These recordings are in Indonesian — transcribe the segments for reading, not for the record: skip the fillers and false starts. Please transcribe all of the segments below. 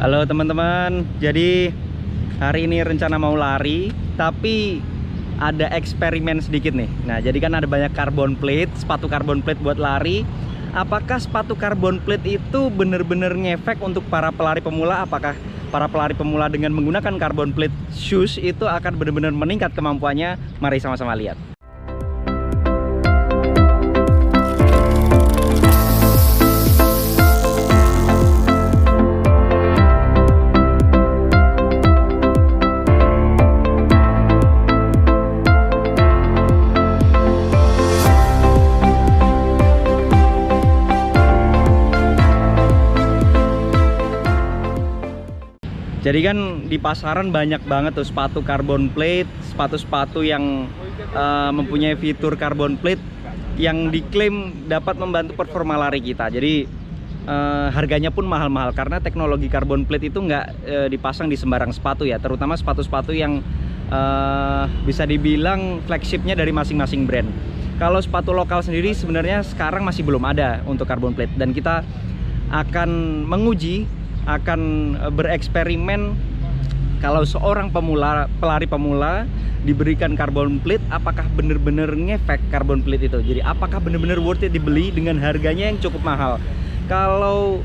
Halo teman-teman, jadi hari ini rencana mau lari, tapi ada eksperimen sedikit nih. Nah, jadi kan ada banyak carbon plate, sepatu carbon plate buat lari. Apakah sepatu carbon plate itu bener-bener ngefek untuk para pelari pemula? Apakah para pelari pemula dengan menggunakan carbon plate shoes itu akan benar-benar meningkat kemampuannya? Mari sama-sama lihat. Jadi kan di pasaran banyak banget tuh sepatu carbon plate, sepatu-sepatu yang mempunyai fitur carbon plate yang diklaim dapat membantu performa lari kita. Jadi harganya pun mahal-mahal karena teknologi carbon plate itu nggak dipasang di sembarang sepatu ya, terutama sepatu-sepatu yang bisa dibilang flagshipnya dari masing-masing brand. Kalau sepatu lokal sendiri sebenarnya sekarang masih belum ada untuk carbon plate, dan kita akan menguji, akan bereksperimen kalau seorang pelari pemula diberikan carbon plate, apakah bener-bener ngefek carbon plate itu. Jadi apakah bener-bener worth it dibeli dengan harganya yang cukup mahal. Kalau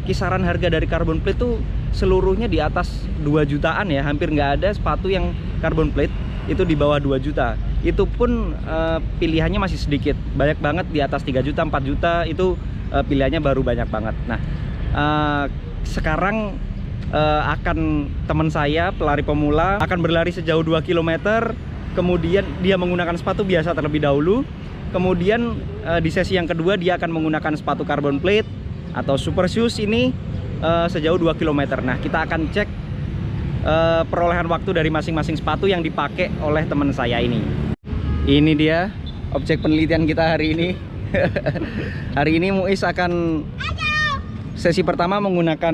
kisaran harga dari carbon plate itu seluruhnya di atas 2 jutaan ya, hampir nggak ada sepatu yang carbon plate itu di bawah 2 juta. Itu pun pilihannya masih sedikit, banyak banget di atas 3 juta, 4 juta itu pilihannya baru banyak banget. Nah, sekarang akan teman saya pelari pemula akan berlari sejauh 2 km, kemudian dia menggunakan sepatu biasa terlebih dahulu, kemudian di sesi yang kedua dia akan menggunakan sepatu carbon plate atau super shoes ini sejauh 2 km. Nah, kita akan cek perolehan waktu dari masing-masing sepatu yang dipakai oleh teman saya ini. Ini dia objek penelitian kita hari ini. Hari ini Muiz akan sesi pertama menggunakan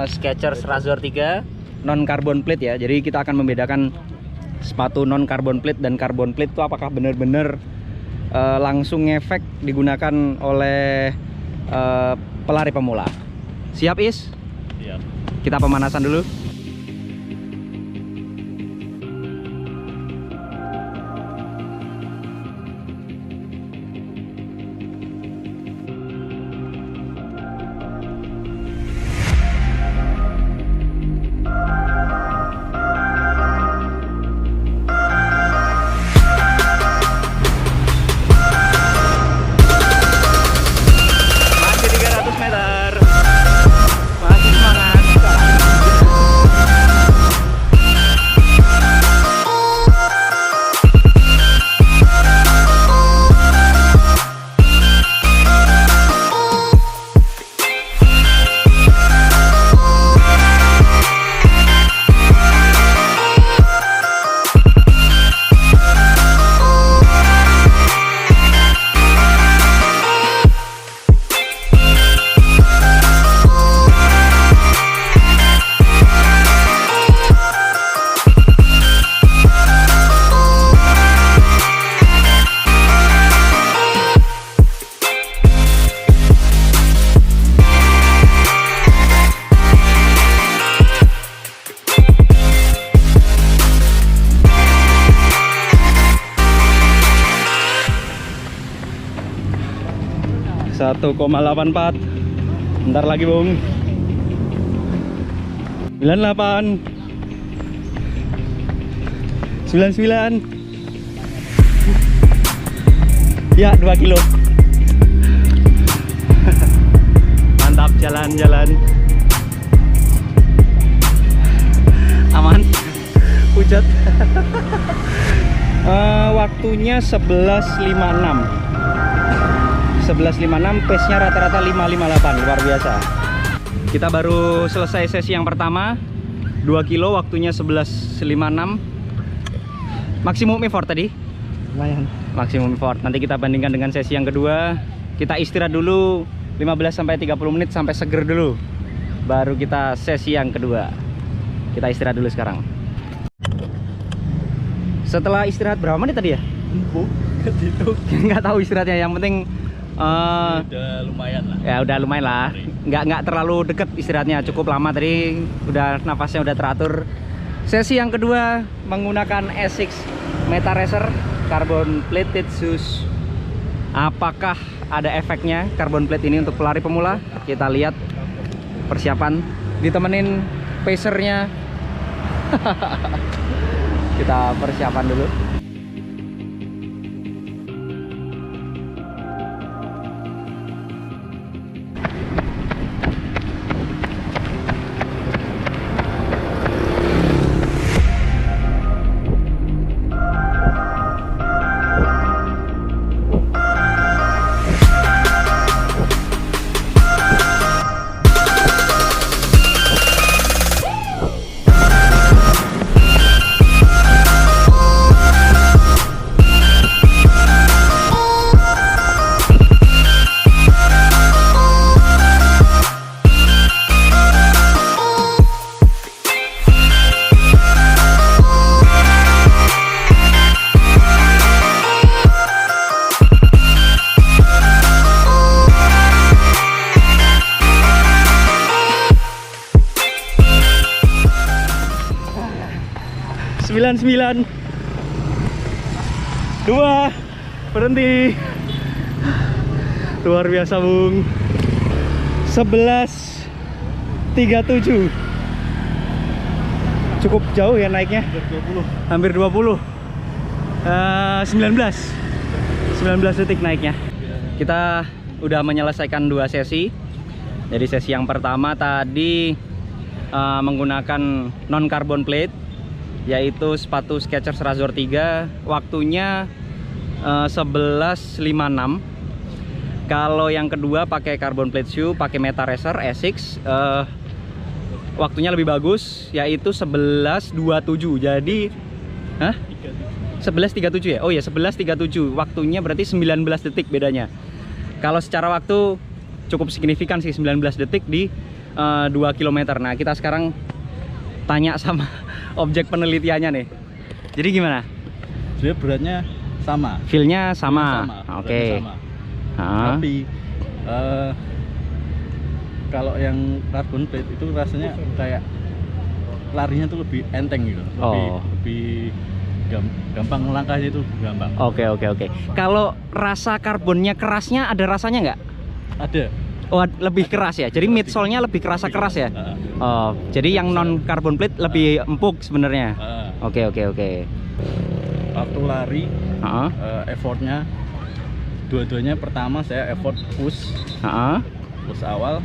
Skechers Razor 3 non carbon plate ya. Jadi kita akan membedakan sepatu non carbon plate dan carbon plate itu apakah benar-benar langsung ngefek digunakan oleh pelari pemula. Siap Is? Siap. Kita pemanasan dulu. Satu 1,84. Bentar lagi Bung. 98 99. Ya, 2 kilo. Mantap, jalan-jalan aman. Pucat. Waktunya 11.56. 11.56, pace-nya rata-rata 5.58, luar biasa. Kita baru selesai sesi yang pertama, 2 kilo, waktunya 11.56. Maksimum effort tadi? Lumayan. Maksimum effort. Nanti kita bandingkan dengan sesi yang kedua. Kita istirahat dulu 15-30 menit sampai seger dulu. Baru kita sesi yang kedua. Kita istirahat dulu sekarang. Setelah istirahat berapa menit tadi ya? Itu nggak tahu istirahatnya, yang penting Udah lumayan lah. Ya udah lumayan lah. Nggak terlalu deket istirahatnya, cukup lama tadi. Udah nafasnya udah teratur. Sesi yang kedua menggunakan Essex Meta Racer carbon plated shoes. Apakah ada efeknya carbon plate ini untuk pelari pemula? Kita lihat persiapan, ditemenin pacernya. Kita persiapan dulu. Sembilan 2 berhenti. Luar biasa Bung. 11.37. Cukup jauh ya naiknya. Hampir 20. 19 detik naiknya. Kita udah menyelesaikan 2 sesi. Jadi sesi yang pertama tadi menggunakan non carbon plate, yaitu sepatu Skechers Razor 3, waktunya 11.56. Kalau yang kedua pakai carbon plate shoe, pakai Meta Racer Essex, waktunya lebih bagus, yaitu 11.27. Jadi 11.37 ya? Oh ya, 11.37. Waktunya berarti 19 detik bedanya. Kalau secara waktu cukup signifikan sih, 19 detik di 2 km. Nah, kita sekarang tanya sama objek penelitiannya nih. Jadi gimana? Sebenarnya beratnya sama. Feel-nya sama. Oke. Tapi kalau yang carbon plate itu rasanya kayak larinya tuh lebih enteng gitu. Lebih gampang, langkahnya itu gampang. Oke. Kalau rasa karbonnya kerasnya, ada rasanya nggak? Ada. Oh, lebih keras ya. Jadi midsole-nya lebih kerasa keras ya. Oh, jadi yang non carbon plate lebih empuk sebenarnya. Oke. Waktu lari, effortnya dua-duanya, pertama saya effort push awal,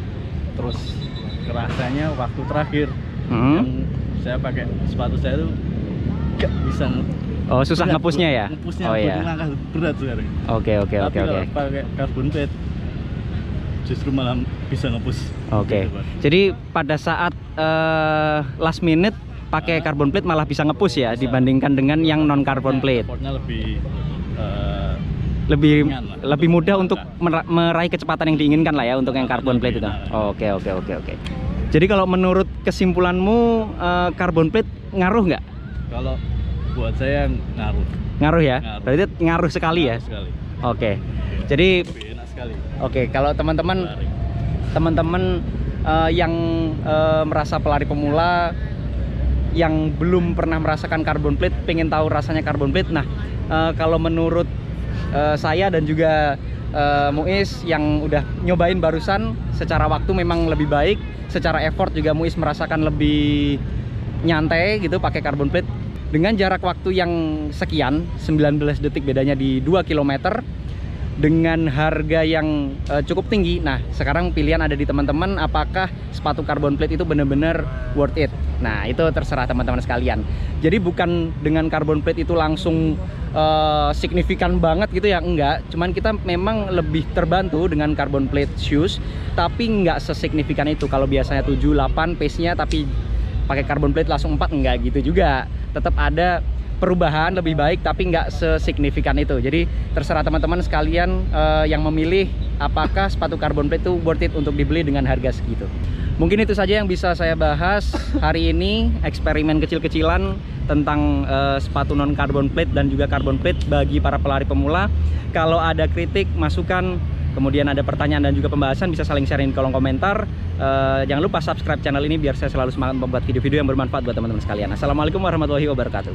terus kerasanya waktu terakhir yang saya pakai sepatu saya tuh gak bisa. Susah ngepusnya ya. Ngepusnya langkah berat sekarang. Oke. Kalau pakai carbon plate justru malah bisa ngepus. Oke. Jadi pada saat last minute pakai carbon plate malah bisa ngepus ya, bisa, dibandingkan dengan yang non carbon plate. Effortnya lebih mudah untuk meraih kecepatan yang diinginkan lah ya untuk yang carbon plate itu. Oke. Jadi kalau menurut kesimpulanmu carbon plate ngaruh nggak? Kalau buat saya ngaruh. Ngaruh ya? Berarti ngaruh sekali ya? Sekali. Oke. Jadi sekali. Oke, kalau teman-teman yang merasa pelari pemula yang belum pernah merasakan carbon plate, pengen tahu rasanya carbon plate. Nah, kalau menurut saya dan juga Muiz yang udah nyobain barusan, secara waktu memang lebih baik, secara effort juga Muiz merasakan lebih nyantai gitu pakai carbon plate. Dengan jarak waktu yang sekian, 19 detik bedanya di 2 km, dengan harga yang cukup tinggi. Nah, sekarang pilihan ada di teman-teman, apakah sepatu carbon plate itu benar-benar worth it. Nah, itu terserah teman-teman sekalian. Jadi bukan dengan carbon plate itu langsung signifikan banget gitu ya, enggak. Cuman kita memang lebih terbantu dengan carbon plate shoes, tapi enggak sesignifikan itu. Kalau biasanya 7-8 pace-nya, tapi pakai carbon plate langsung 4, enggak gitu juga. Tetap ada perubahan lebih baik, tapi nggak sesignifikan itu. Jadi terserah teman-teman sekalian yang memilih apakah sepatu carbon plate itu worth it untuk dibeli dengan harga segitu. Mungkin itu saja yang bisa saya bahas hari ini, eksperimen kecil-kecilan tentang sepatu non carbon plate dan juga carbon plate bagi para pelari pemula. Kalau ada kritik, masukan, kemudian ada pertanyaan dan juga pembahasan, bisa saling sharing di kolom komentar. Jangan lupa subscribe channel ini biar saya selalu semangat membuat video-video yang bermanfaat buat teman-teman sekalian. Assalamualaikum warahmatullahi wabarakatuh.